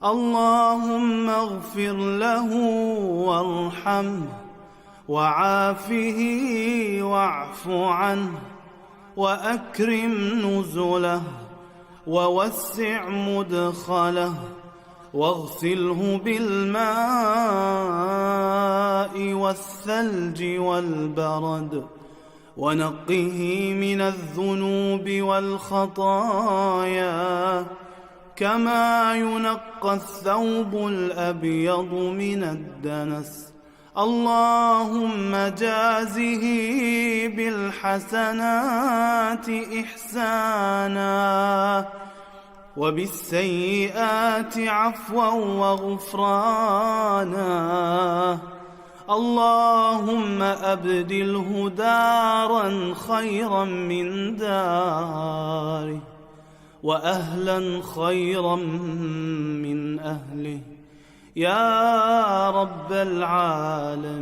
اللهم اغفر له وارحمه وعافه واعف عنه وأكرم نزله ووسع مدخله واغسله بالماء والثلج والبرد ونقه من الذنوب والخطايا كما ينقى الثوب الأبيض من الدنس. اللهم جازه بالحسنات إحسانا وبالسيئات عفوا وغفرانا. اللهم أبدله دارا خيرا من داره وأهلا خيرا من أهله يا رب العالمين.